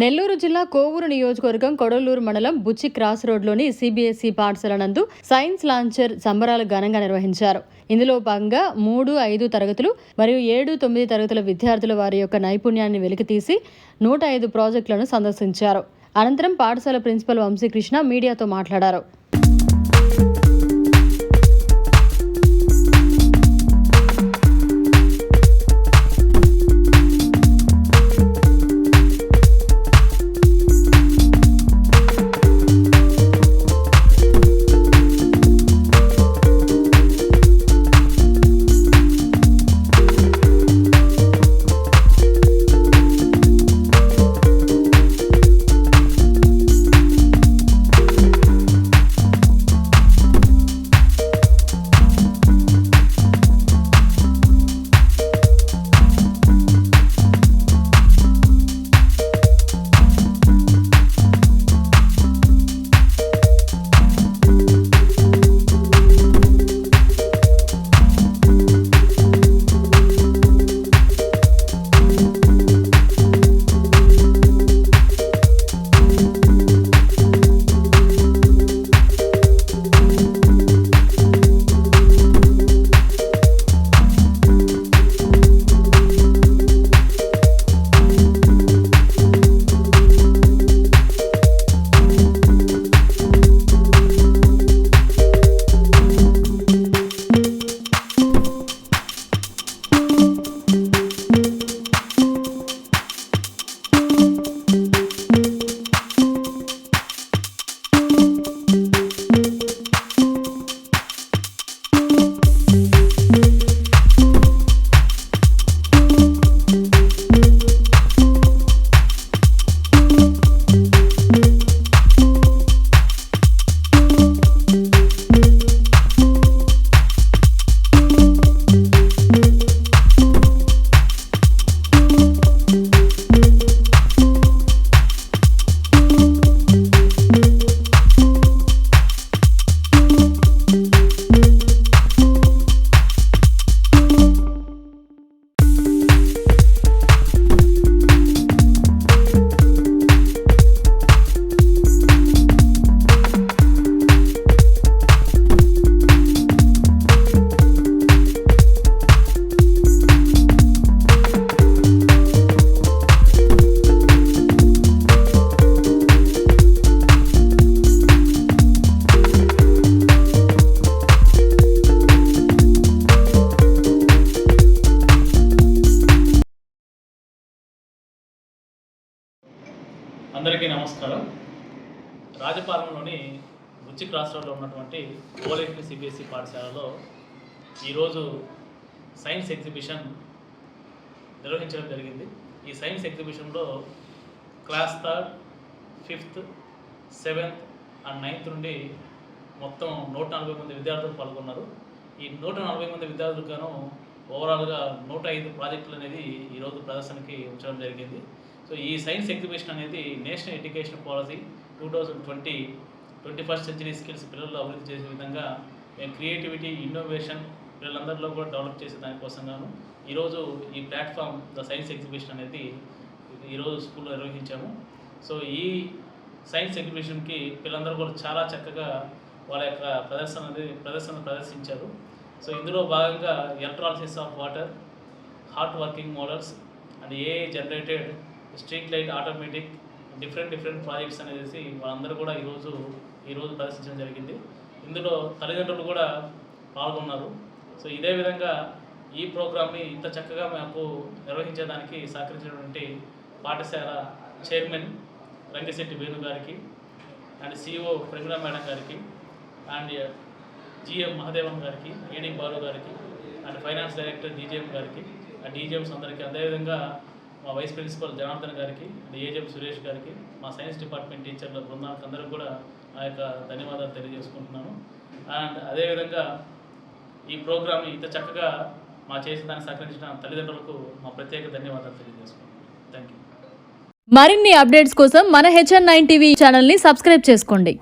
నెల్లూరు జిల్లా కోవూరు నియోజకవర్గం కొడలూరు మండలం బుచ్చి క్రాస్ రోడ్లోని సిబిఎస్ఈ పాఠశాల నందు సైన్స్ లాంచర్ సంబరాలు ఘనంగా నిర్వహించారు. ఇందులో భాగంగా 3, 5 తరగతులు మరియు 7, 9 తరగతుల విద్యార్థులు వారి యొక్క నైపుణ్యాన్ని వెలికితీసి 105 ప్రాజెక్టులను సందర్శించారు. అనంతరం పాఠశాల ప్రిన్సిపల్ వంశీకృష్ణ మీడియాతో మాట్లాడారు. అందరికీ నమస్కారం. రాజపాలెంలోని బుచ్చి క్రాస్ రోడ్లో ఉన్నటువంటి ఓలెక్ట్రీ సిబిఎస్ఈ పాఠశాలలో ఈరోజు సైన్స్ ఎగ్జిబిషన్ నిర్వహించడం జరిగింది. ఈ సైన్స్ ఎగ్జిబిషన్లో class 3rd, 5th, 7th and 9th నుండి మొత్తం 140 మంది విద్యార్థులు పాల్గొన్నారు. ఈ 140 మంది విద్యార్థులకు గాను ఓవరాల్గా 105 ప్రాజెక్టులు అనేది ఈరోజు ప్రదర్శనకి ఉంచడం జరిగింది. సో ఈ సైన్స్ ఎగ్జిబిషన్ అనేది national education policy 2020 21st century skills పిల్లల్లో అభివృద్ధి చేసే విధంగా మేము క్రియేటివిటీ, ఇన్నోవేషన్ పిల్లలందరిలో కూడా డెవలప్ చేసే దానికోసం గాను ఈరోజు ఈ ప్లాట్ఫామ్ ద సైన్స్ ఎగ్జిబిషన్ అనేది ఈరోజు స్కూల్లో నిర్వహించాము. సో ఈ సైన్స్ ఎగ్జిబిషన్కి పిల్లలందరూ కూడా చాలా చక్కగా వాళ్ళ యొక్క ప్రదర్శన ప్రదర్శించారు. సో ఇందులో భాగంగా electrolysis of water, heart working models and AI generated street light automatic different projects అనేది వాళ్ళందరూ కూడా ఈరోజు ప్రదర్శించడం జరిగింది. ఇందులో తల్లిదండ్రులు కూడా పాల్గొన్నారు. సో ఇదే విధంగా ఈ ప్రోగ్రామ్ని ఇంత చక్కగా మాకు నిర్వహించేదానికి సహకరించినటువంటి పాఠశాల చైర్మన్ రంగిశెట్టి వేణు గారికి అండ్ సిఇఓ ప్రమిళ మేడం గారికి అండ్ జిఎం మహదేవన్ గారికి, ఏడి బాలు గారికి అండ్ ఫైనాన్స్ డైరెక్టర్ డిజిఎం గారికి, ఆ డిజిఎంస్ అందరికీ, అదేవిధంగా మా వైస్ ప్రిన్సిపల్ జనార్దన్ గారికి, ఏజెం సురేష్ గారికి, మా సైన్స్ డిపార్ట్మెంట్ టీచర్ల బృందానికి అందరికీ కూడా నా యొక్క ధన్యవాదాలు తెలియజేసుకుంటున్నాను. అండ్ అదేవిధంగా ఈ ప్రోగ్రామ్ని ఇంత చక్కగా మా చేసి దాన్ని సహకరించిన తల్లిదండ్రులకు మా ప్రత్యేక ధన్యవాదాలు తెలియజేసుకుంటున్నాను. Thank you. మరిన్ని అప్డేట్స్ కోసం మన HN9 టీవీ ఛానల్ని సబ్స్క్రైబ్ చేసుకోండి.